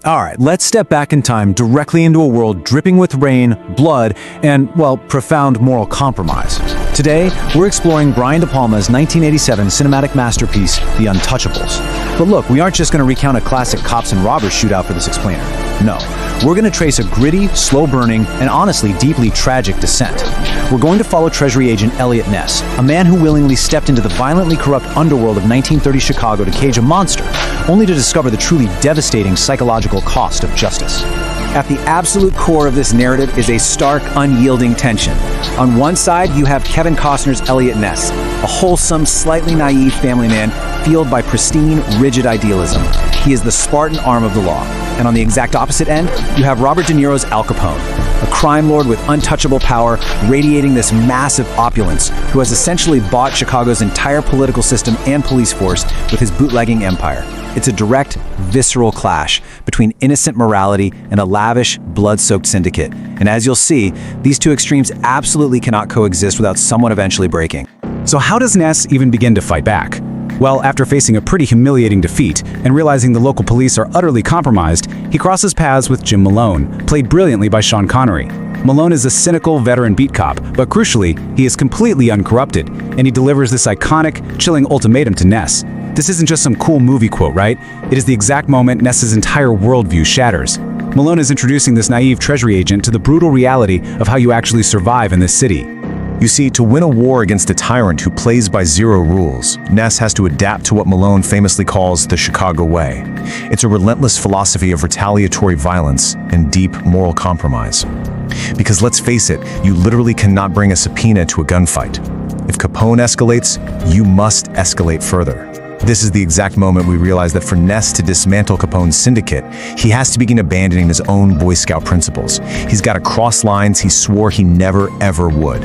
All right, let's step back in time directly into a world dripping with rain, blood, and, well, profound moral compromise. Today, we're exploring Brian De Palma's 1987 cinematic masterpiece, The Untouchables. But look, we aren't just going to recount a classic cops and robbers shootout for this explainer. No, we're going to trace a gritty, slow-burning, and honestly deeply tragic descent. We're going to follow Treasury agent Eliot Ness, a man who willingly stepped into the violently corrupt underworld of 1930 Chicago to cage a monster, only to discover the truly devastating psychological cost of justice. At the absolute core of this narrative is a stark, unyielding tension. On one side, you have Kevin Costner's Eliot Ness, a wholesome, slightly naive family man fueled by pristine, rigid idealism. He is the Spartan arm of the law. And on the exact opposite end, you have Robert De Niro's Al Capone, a crime lord with untouchable power, radiating this massive opulence, who has essentially bought Chicago's entire political system and police force with his bootlegging empire. It's a direct, visceral clash between innocent morality and a lavish, blood-soaked syndicate. And as you'll see, these two extremes absolutely cannot coexist without someone eventually breaking. So how does Ness even begin to fight back? Well, after facing a pretty humiliating defeat and realizing the local police are utterly compromised, he crosses paths with Jim Malone, played brilliantly by Sean Connery. Malone is a cynical veteran beat cop, but crucially, he is completely uncorrupted, and he delivers this iconic, chilling ultimatum to Ness. This isn't just some cool movie quote, right? It is the exact moment Ness's entire worldview shatters. Malone is introducing this naive Treasury agent to the brutal reality of how you actually survive in this city. You see, to win a war against a tyrant who plays by zero rules, Ness has to adapt to what Malone famously calls the Chicago way. It's a relentless philosophy of retaliatory violence and deep moral compromise. Because let's face it, you literally cannot bring a subpoena to a gunfight. If Capone escalates, you must escalate further. This is the exact moment we realize that for Ness to dismantle Capone's syndicate, he has to begin abandoning his own Boy Scout principles. He's got to cross lines he swore he never, ever would.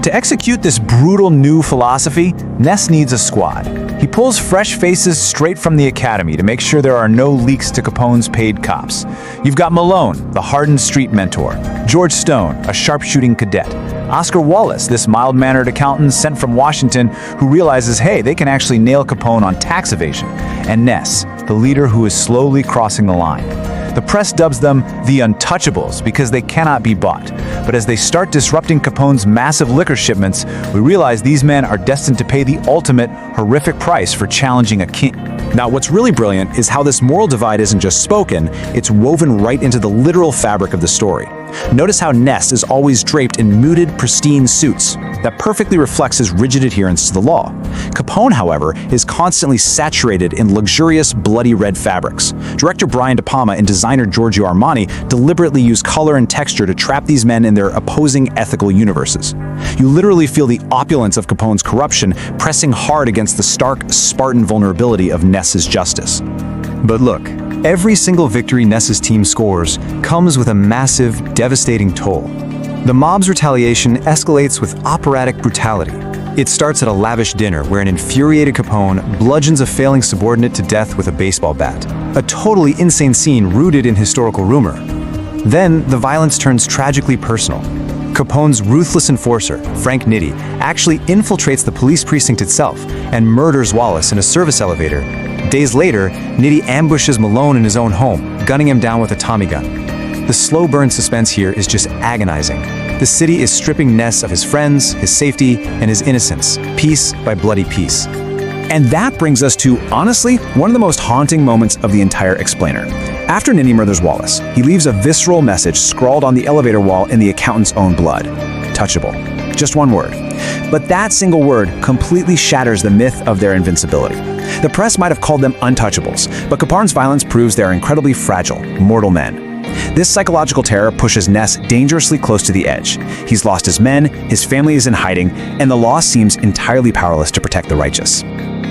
To execute this brutal new philosophy, Ness needs a squad. He pulls fresh faces straight from the academy to make sure there are no leaks to Capone's paid cops. You've got Malone, the hardened street mentor; George Stone, a sharpshooting cadet; Oscar Wallace, this mild-mannered accountant sent from Washington who realizes, hey, they can actually nail Capone on tax evasion; and Ness, the leader who is slowly crossing the line. The press dubs them the Untouchables because they cannot be bought. But as they start disrupting Capone's massive liquor shipments, we realize these men are destined to pay the ultimate, horrific price for challenging a king. Now, what's really brilliant is how this moral divide isn't just spoken, it's woven right into the literal fabric of the story. Notice how Ness is always draped in muted, pristine suits. That perfectly reflects his rigid adherence to the law. Capone, however, is constantly saturated in luxurious, bloody red fabrics. Director Brian De Palma and designer Giorgio Armani deliberately use color and texture to trap these men in their opposing ethical universes. You literally feel the opulence of Capone's corruption pressing hard against the stark, Spartan vulnerability of Ness's justice. But look, every single victory Ness's team scores comes with a massive, devastating toll. The mob's retaliation escalates with operatic brutality. It starts at a lavish dinner where an infuriated Capone bludgeons a failing subordinate to death with a baseball bat. A totally insane scene rooted in historical rumor. Then, the violence turns tragically personal. Capone's ruthless enforcer, Frank Nitti, actually infiltrates the police precinct itself and murders Wallace in a service elevator. Days later, Nitti ambushes Malone in his own home, gunning him down with a Tommy gun. The slow burn suspense here is just agonizing. The city is stripping Ness of his friends, his safety, and his innocence, piece by bloody piece. And that brings us to, honestly, one of the most haunting moments of the entire explainer. After Nitti murders Wallace, he leaves a visceral message scrawled on the elevator wall in the accountant's own blood. Touchable. Just one word. But that single word completely shatters the myth of their invincibility. The press might have called them untouchables, but Capone's violence proves they are incredibly fragile, mortal men. This psychological terror pushes Ness dangerously close to the edge. He's lost his men, his family is in hiding, and the law seems entirely powerless to protect the righteous.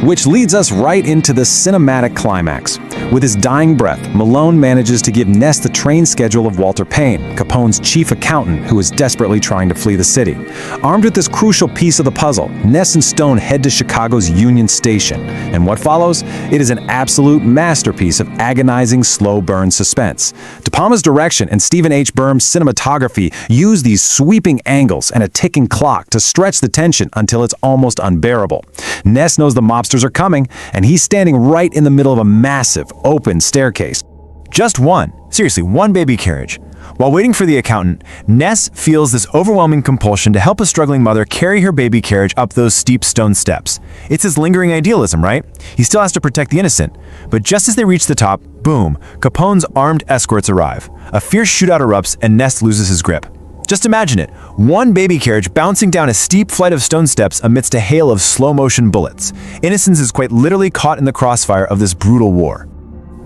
Which leads us right into the cinematic climax. With his dying breath, Malone manages to give Ness the train schedule of Walter Payne, Capone's chief accountant who is desperately trying to flee the city. Armed with this crucial piece of the puzzle, Ness and Stone head to Chicago's Union Station. And what follows? It is an absolute masterpiece of agonizing slow burn suspense. De Palma's direction and Stephen H. Burm's cinematography use these sweeping angles and a ticking clock to stretch the tension until it's almost unbearable. Ness knows the mobsters are coming, and he's standing right in the middle of a massive, open staircase. Just one. Seriously, one baby carriage. While waiting for the accountant, Ness feels this overwhelming compulsion to help a struggling mother carry her baby carriage up those steep stone steps. It's his lingering idealism, right? He still has to protect the innocent. But just as they reach the top, boom, Capone's armed escorts arrive. A fierce shootout erupts and Ness loses his grip. Just imagine it, one baby carriage bouncing down a steep flight of stone steps amidst a hail of slow-motion bullets. Innocence is quite literally caught in the crossfire of this brutal war.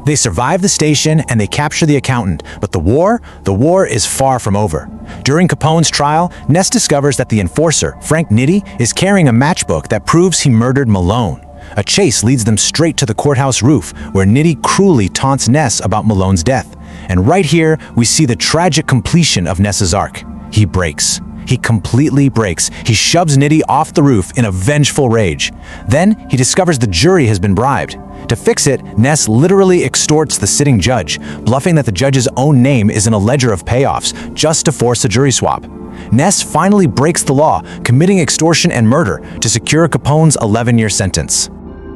They survive the station and they capture the accountant, but the war is far from over. During Capone's trial, Ness discovers that the enforcer, Frank Nitti, is carrying a matchbook that proves he murdered Malone. A chase leads them straight to the courthouse roof, where Nitti cruelly taunts Ness about Malone's death. And right here, we see the tragic completion of Ness's arc. He breaks. He completely breaks. He shoves Nitti off the roof in a vengeful rage. Then, he discovers the jury has been bribed. To fix it, Ness literally extorts the sitting judge, bluffing that the judge's own name is in a ledger of payoffs, just to force a jury swap. Ness finally breaks the law, committing extortion and murder to secure Capone's 11-year sentence.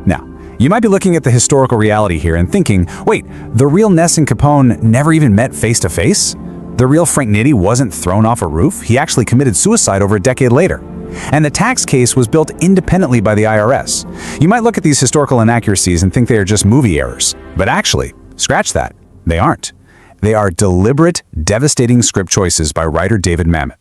Now, you might be looking at the historical reality here and thinking, wait, the real Ness and Capone never even met face to face? The real Frank Nitti wasn't thrown off a roof? He actually committed suicide over a decade later. And the tax case was built independently by the IRS. You might look at these historical inaccuracies and think they are just movie errors. But actually, scratch that. They aren't. They are deliberate, devastating script choices by writer David Mamet.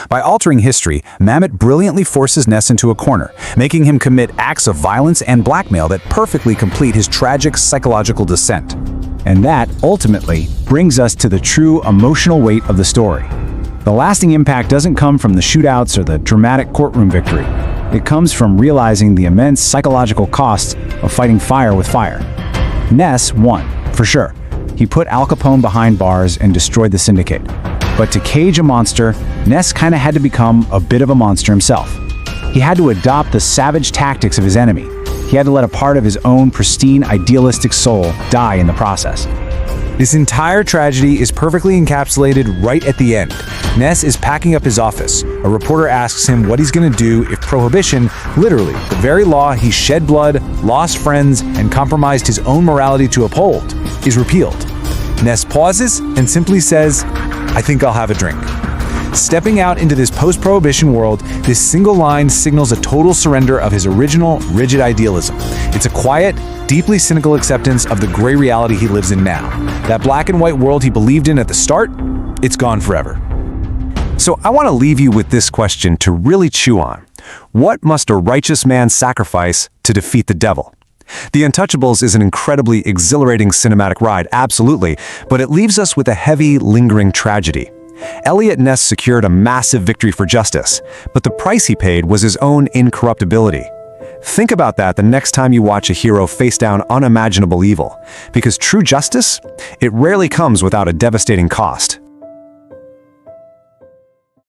By altering history, Mamet brilliantly forces Ness into a corner, making him commit acts of violence and blackmail that perfectly complete his tragic psychological descent. And that, ultimately, brings us to the true emotional weight of the story. The lasting impact doesn't come from the shootouts or the dramatic courtroom victory. It comes from realizing the immense psychological costs of fighting fire with fire. Ness won, for sure. He put Al Capone behind bars and destroyed the syndicate. But to cage a monster, Ness kinda had to become a bit of a monster himself. He had to adopt the savage tactics of his enemy. He had to let a part of his own pristine, idealistic soul die in the process. This entire tragedy is perfectly encapsulated right at the end. Ness is packing up his office. A reporter asks him what he's going to do if prohibition, literally the very law he shed blood, lost friends, and compromised his own morality to uphold, is repealed. Ness pauses and simply says, "I think I'll have a drink." Stepping out into this post-prohibition world, this single line signals a total surrender of his original, rigid idealism. It's a quiet, deeply cynical acceptance of the gray reality he lives in now. That black and white world he believed in at the start, it's gone forever. So I want to leave you with this question to really chew on. What must a righteous man sacrifice to defeat the devil? The Untouchables is an incredibly exhilarating cinematic ride, absolutely, but it leaves us with a heavy, lingering tragedy. Eliot Ness secured a massive victory for justice, but the price he paid was his own incorruptibility. Think about that the next time you watch a hero face down unimaginable evil, because true justice, it rarely comes without a devastating cost.